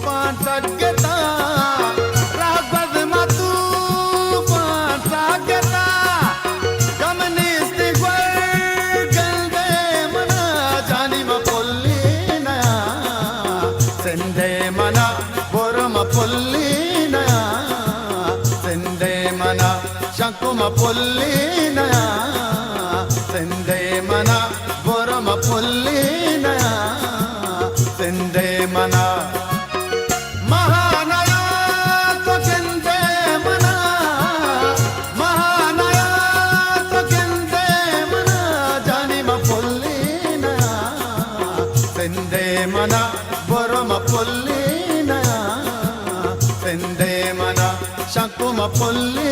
पांचगता राबद मतू पांचगता communist गंदे मना जानी म पुल्ली नया सिंधे मना बोरम पुल्ली नया सिंधे मना शंकुम पुल्ली नया सिंधे मना बोरम पुल्ली नया सिंधे मना महानया तो सिंधे मना महानया तो सिंधे मना जानी म पुल्ली नया सिंधे मना बोरम पुल्ली नया सिंधे मना शंकुम पुल्ली